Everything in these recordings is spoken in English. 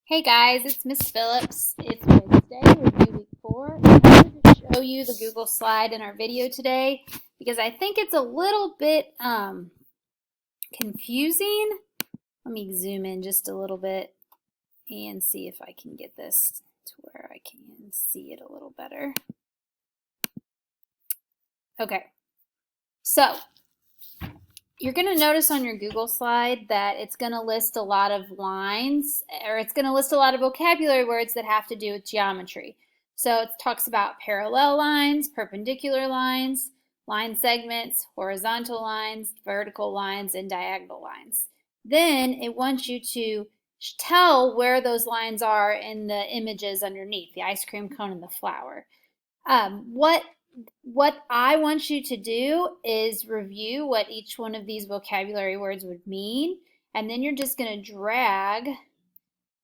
Hey guys, it's Miss Phillips. It's Wednesday, review week 4. I wanted to show you the Google slide in our video today because I think it's a little bit confusing. Let me zoom in just a little bit and see if I can get this to where I can see it a little better. Okay, so you're going to notice on your Google slide that it's going to list a lot of lines, or it's going to list a lot of vocabulary words that have to do with geometry. So it talks about parallel lines, perpendicular lines, line segments, horizontal lines, vertical lines, and diagonal lines. Then it wants you to tell where those lines are in the images underneath, the ice cream cone and the flower. What I want you to do is review what each one of these vocabulary words would mean, and then you're just going to drag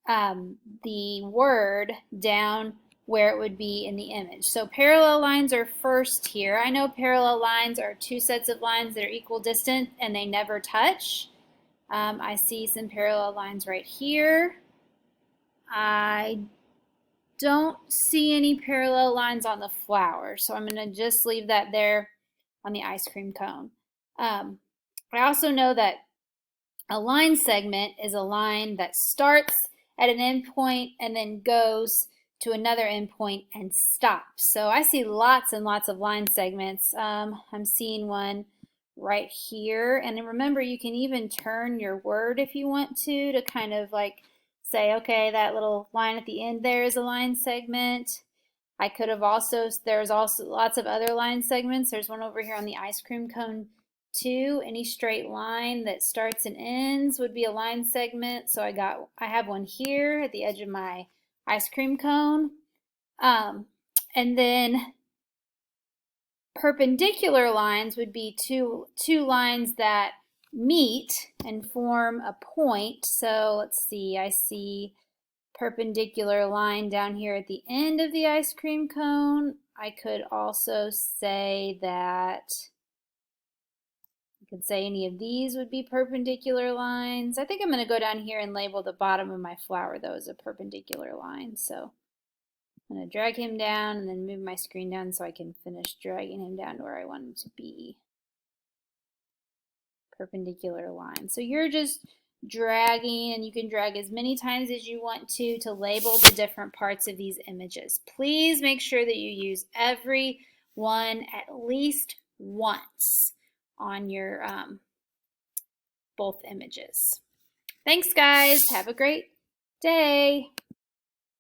the word down where it would be in the image. So parallel lines are first here. I know parallel lines are two sets of lines that are equal distance and they never touch. I see some parallel lines right here. I don't see any parallel lines on the flower, so I'm going to just leave that there on the ice cream cone. I also know that a line segment is a line that starts at an endpoint and then goes to another endpoint and stops. So I see lots and lots of line segments. I'm seeing one right here, and remember, you can even turn your word if you want to kind of like say, okay, that little line at the end there is a line segment. I could have also, there's also lots of other line segments. There's one over here on the ice cream cone too. Any straight line that starts and ends would be a line segment. So I have one here at the edge of my ice cream cone. And then perpendicular lines would be two lines that meet and form a point. So let's see, I see perpendicular line down here at the end of the ice cream cone. I could also say that, I could say any of these would be perpendicular lines. I think I'm going to go down here and label the bottom of my flower though as a perpendicular line. So I'm going to drag him down and then move my screen down so I can finish dragging him down to where I want him to be. Perpendicular line. So you're just dragging, and you can drag as many times as you want to label the different parts of these images. Please make sure that you use every one at least once on your both images. Thanks guys. Have a great day.